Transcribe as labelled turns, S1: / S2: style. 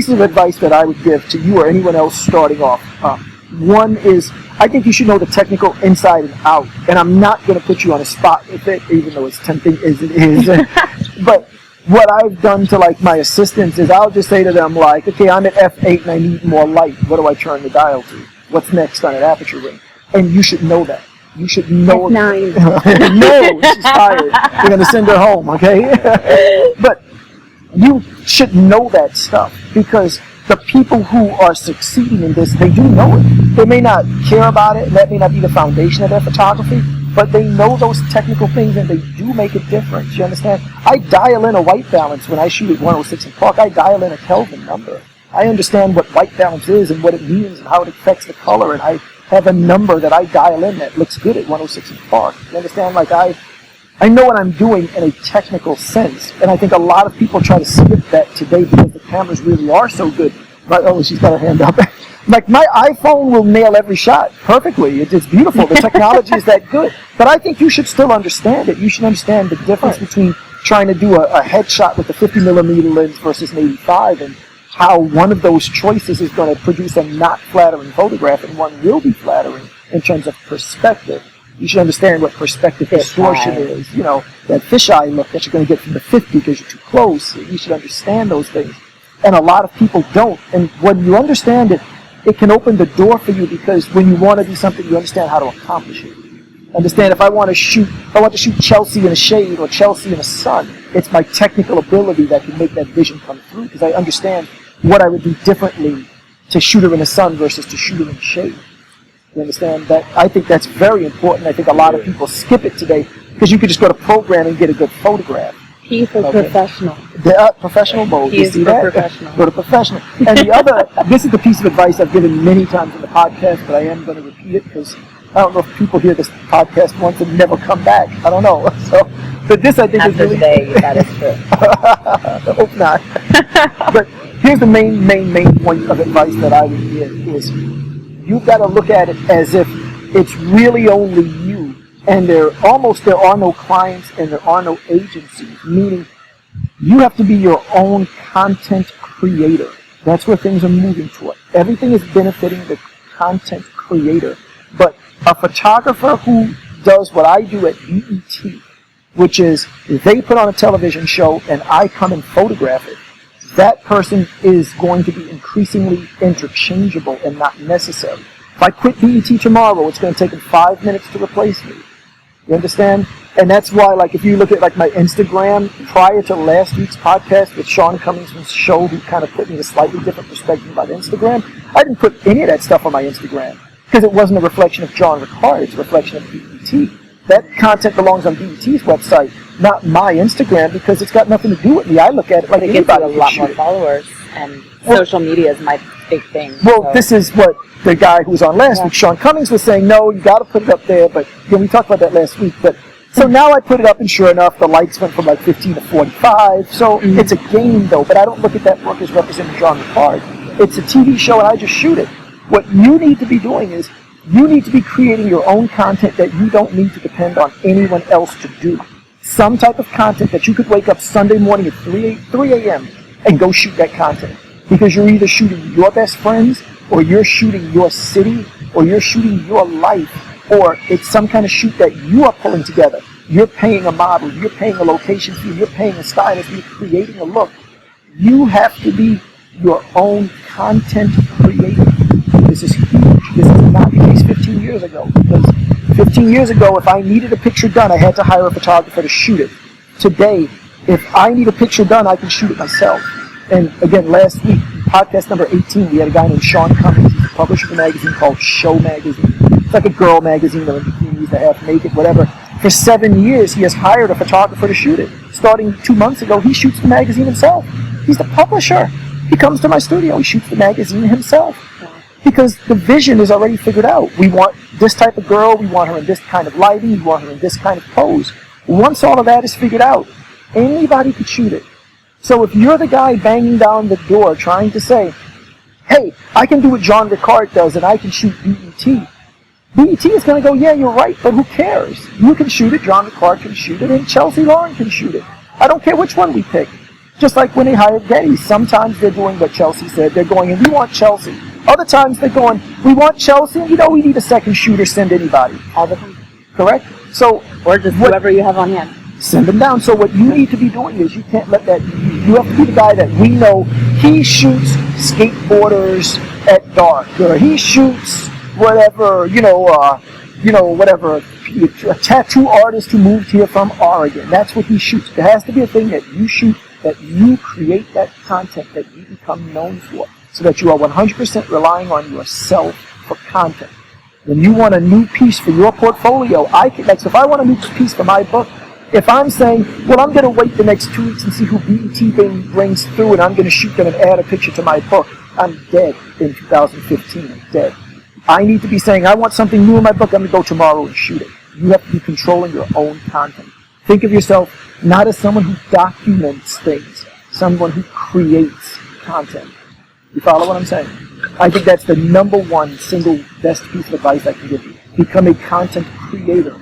S1: pieces of advice that I would give to you or anyone else starting off. One is, I think you should know the technical inside and out. And I'm not going to put you on a spot with it, even though it's tempting as it is. But what I've done to like my assistants is I'll just say to them like, okay, I'm at f8 and I need more light. What do I turn the dial to? What's next on an aperture ring? And you should know that. You should know.
S2: F9.
S1: No, she's tired. We're going to send her home, okay? But you should know that stuff because the people who are succeeding in this, they do know it. They may not care about it, and that may not be the foundation of their photography, but they know those technical things and they do make a difference. You understand? I dial in a white balance when I shoot at 106 in Park. I dial in a Kelvin number. I understand what white balance is and what it means and how it affects the color, and I have a number that I dial in that looks good at 106 in Park. You understand? Like I know what I'm doing in a technical sense, and I think a lot of people try to skip that today because the cameras really are so good. But, oh, she's got her hand up. Like, my iPhone will nail every shot perfectly. It's beautiful. The technology is that good. But I think you should still understand it. You should understand the difference between trying to do a headshot with a 50mm lens versus an 85, and how one of those choices is going to produce a not flattering photograph, and one will be flattering in terms of perspective. You should understand what perspective distortion is. You know, that fisheye look that you're going to get from the 50 because you're too close. You should understand those things. And a lot of people don't. And when you understand it, it can open the door for you because when you want to do something, you understand how to accomplish it. Understand, if I want to shoot Chelsea in a shade or Chelsea in a sun, it's my technical ability that can make that vision come through because I understand what I would do differently to shoot her in the sun versus to shoot her in the shade. You understand that? I think that's very important. I think a lot of people skip it today because you could just go to program and get a good photograph.
S2: P for professional.
S1: Professional mode.
S2: P
S1: you
S2: is
S1: see
S2: for
S1: that?
S2: professional.
S1: Go to professional. And the other, this is the piece of advice I've given many times in the podcast, but I am going to repeat it because I don't know if people hear this podcast once and never come back. I don't know. So, but this I think is really...
S2: Today, that is true.
S1: I hope not. But here's the main point of advice that I would give is you've got to look at it as if it's really only you. And there are no clients and there are no agencies, meaning you have to be your own content creator. That's where things are moving toward. Everything is benefiting the content creator. But a photographer who does what I do at BET, which is they put on a television show and I come and photograph it, that person is going to be increasingly interchangeable and not necessary. If I quit BET tomorrow, it's going to take them 5 minutes to replace me. You understand? And that's why, like, if you look at, like, my Instagram, prior to last week's podcast with Sean Cummings from the show, who kind of put me in a slightly different perspective about Instagram, I didn't put any of that stuff on my Instagram because it wasn't a reflection of John Ricard, it's a reflection of BET. That content belongs on BET's website, not my Instagram, because it's got nothing to do with me. I look at it like
S2: it
S1: anybody
S2: gets a lot more followers, and social media is my big thing.
S1: Well,
S2: so.
S1: This is what the guy who was on last week, Sean Cummings, was saying, no, you got to put it up there, but we talked about that last week, but so now I put it up, and sure enough, the likes went from like 15 to 45, so it's a game, though, but I don't look at that work as representing John Ricard. It's a TV show, and I just shoot it. What you need to be doing is, you need to be creating your own content that you don't need to depend on anyone else to do. Some type of content that you could wake up Sunday morning at 3 a.m. and go shoot that content. Because you're either shooting your best friends, or you're shooting your city, or you're shooting your life, or it's some kind of shoot that you are pulling together. You're paying a model, you're paying a location fee, you're paying a stylist, you're creating a look. You have to be your own content creator. This is huge. This is not the case 15 years ago. Because 15 years ago, if I needed a picture done, I had to hire a photographer to shoot it. Today, if I need a picture done, I can shoot it myself. And again, last week, podcast number 18, we had a guy named Sean Cummings. He's a publisher of a magazine called Show Magazine. It's like a girl magazine, or bikinis, the half naked, whatever. For 7 years, he has hired a photographer to shoot it. Starting 2 months ago, he shoots the magazine himself. He's the publisher. He comes to my studio. He shoots the magazine himself. Because the vision is already figured out. We want this type of girl. We want her in this kind of lighting. We want her in this kind of pose. Once all of that is figured out, anybody could shoot it. So if you're the guy banging down the door trying to say, hey, I can do what John Ricard does and I can shoot BET, BET is going to go, yeah, you're right, but who cares? You can shoot it, John Ricard can shoot it, and Chelsea Lauren can shoot it. I don't care which one we pick. Just like when they hired Getty, sometimes they're doing what Chelsea said. They're going, and we want Chelsea. Other times they're going, we want Chelsea, and we need a second shooter, send anybody.
S2: All the time.
S1: Correct? So,
S2: Or just whoever you have on hand.
S1: send them down. So what you need to be doing is you can't let that, you have to be the guy that we know, he shoots skateboarders at dark, or he shoots whatever, whatever, a tattoo artist who moved here from Oregon. That's what he shoots. There has to be a thing that you shoot, that you create that content that you become known for, so that you are 100% relying on yourself for content. When you want a new piece for your portfolio, so if I want a new piece for my book, if I'm saying, well, I'm going to wait the next 2 weeks and see who BET brings through, and I'm going to shoot them and add a picture to my book, I'm dead in 2015. I'm dead. I need to be saying, I want something new in my book, I'm going to go tomorrow and shoot it. You have to be controlling your own content. Think of yourself not as someone who documents things, someone who creates content. You follow what I'm saying? I think that's the number one single best piece of advice I can give you. Become a content creator.